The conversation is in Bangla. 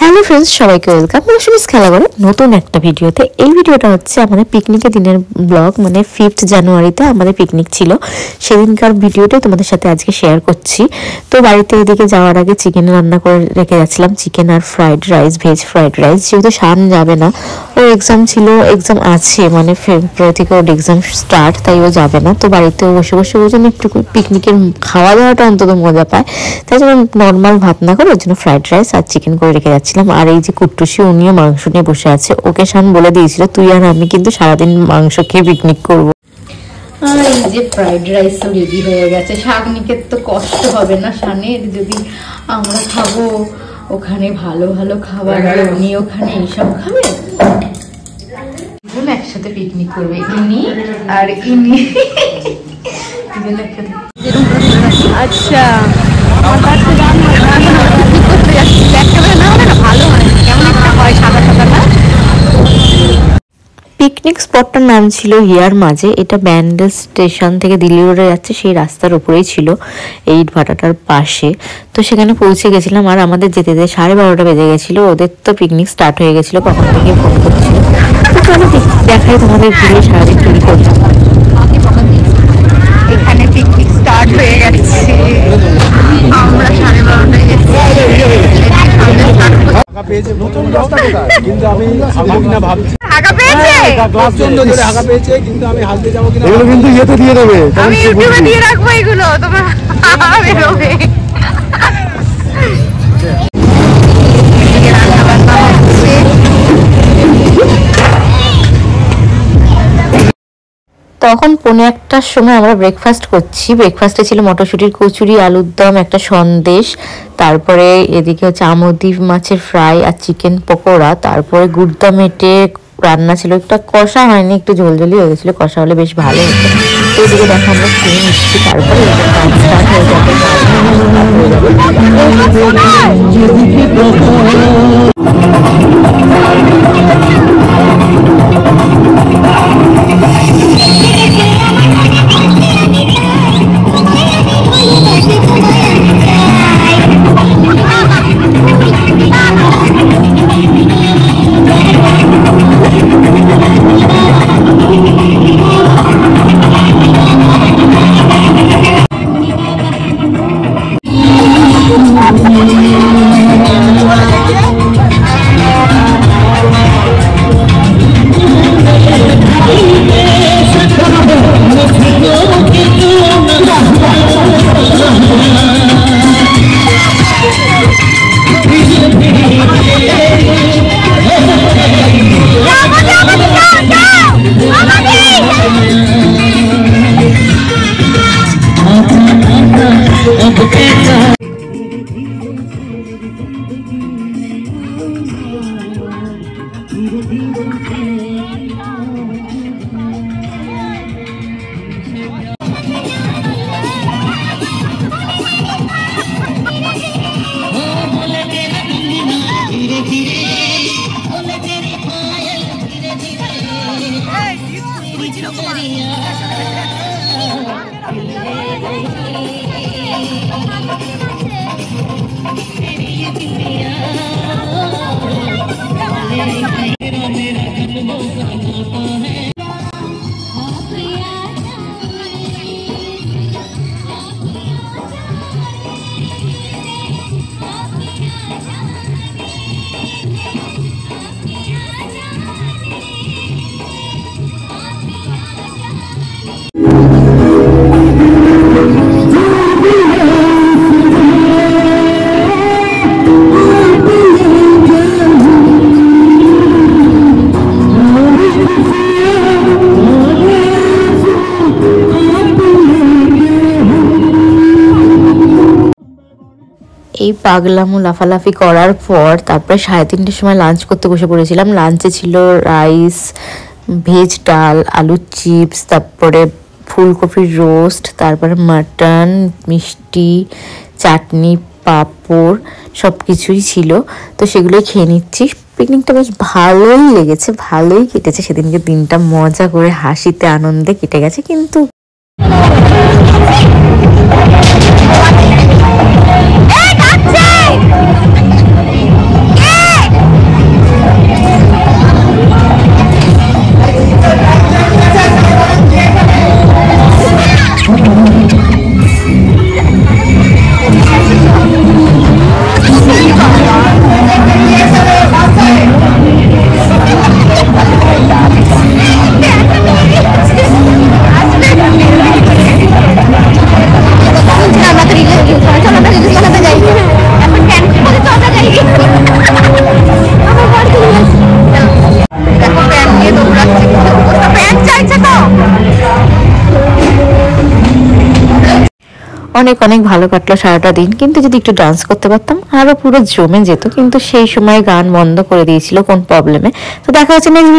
হ্যালো ফ্রেন্ডস, সবাইকে ওয়েলকাম মৌসুমীস খেলাঘরে নতুন একটা ভিডিওতে। এই ভিডিওটা হচ্ছে আমাদের পিকনিকের দিনের ব্লগ, মানে 5th জানুয়ারিতে আমাদের পিকনিক ছিল, সেদিনকার ভিডিওটাই তোমাদের সাথে আজকে শেয়ার করছি। তো বাড়িতে এদিকে যাওয়ার আগে চিকেন রান্না করে রেখে যাচ্ছিলাম, চিকেন আর fried rice, veg fried rice. যেহেতু শান যাবে না, ওর এক্সাম ছিল, এক্সাম আছে, মানে ফেব্রুয়ারি থেকে ওর এক্সাম স্টার্ট, তাই ও যাবে না। তো বাড়িতে বসে বসে ওর জন্য একটু পিকনিকের খাওয়া দাওয়াটা অন্তত মজা পায়, তাই জন্য নর্মাল ভাত না করে ওর জন্য ফ্রাইড রাইস আর চিকেন করে রেখে যাচ্ছিলাম। আর এই যে কুট্টুসি, উনিও মাংস নিয়ে বসে আছে। ওকে শান বলে দিয়েছিল তুই আর আমি কিন্তু সারাদিন মাংস খেয়ে পিকনিক করবো। আর এই যে ফ্রাইড রাইস রেডি হয়ে গেছে। শাকনিকের তো কষ্ট হবে না শানের, যদি আমরা খাবো ওখানে ভালো ভালো খাবার, উনি ওখানে এইসব খাবে, একসাথে পিকনিক করবে ইনি আর ইনি। আচ্ছা পিকনিক স্পটটার নাম ছিল হিয়ার মাঝে। এটা ব্যান্ডেল স্টেশন থেকে দিল্লি রোডে যাচ্ছে সেই রাস্তার উপরেই ছিল, এই ভাটাটার পাশে। তো সেখানে পৌঁছে গেছিলাম, আর আমাদের যেতে যেতে 12:30 বেজে গেছিলো। ওদের তো পিকনিক স্টার্ট হয়ে গেছিলো, কখন থেকে ফোন করছিল। তো চলো দেখাই তোমাদের ঘুরে সারাদিন কি করছি। এখানে পিকনিক স্টার্ট হয়ে গেছে, আমরা 12:30 গেছি। তখন 1:45-র সময় আমরা ব্রেকফাস্ট করছি। ব্রেকফাস্টে ছিল মটরশুঁটির কচুরি, আলুর দম, একটা সন্দেশ, তারপরে এদিকে হচ্ছে আমুদি মাছের ফ্রাই আর চিকেন পকোড়া, তারপরে গুড়দা মেটে রান্না ছিল। একটা কষা হয়নি, একটু ঝোলঝোলি হয়ে গেছিলো, কষা হলে বেশ ভালো হতো। তো এদিকে দেখো আমরা খেয়ে নিচ্ছি, তারপরে কাজ স্টার্ট হয়ে যাবে। এই পাগলামো লাফালাফি করার পর তারপরে 3:30-র সময় লাঞ্চ করতে বসে পড়েছিলাম। লাঞ্চে ছিল রাইস, ভেজ ডাল, আলুর চিপস, তারপরে ফুলকপির রোস্ট, তারপরে মাটন, মিষ্টি, চাটনি, পাঁপড়, সব কিছুই ছিল। তো সেগুলোই খেয়ে নিচ্ছি। পিকনিকটা বেশ ভালোই লেগেছে, ভালোই কেটেছে সেদিনকে দিনটা, মজা করে হাসিতে আনন্দে কেটে গেছে। কিন্তু অনেক অনেক ভালো কাটলো সারাটা দিন। কিন্তু যদি একটু ডান্স করতে পারতাম আরো পুরো জমে যেত, কিন্তু সেই সময় গান বন্ধ করে দিয়েছিল কোন প্রবলেমে। তো দেখা হচ্ছে নেক্সট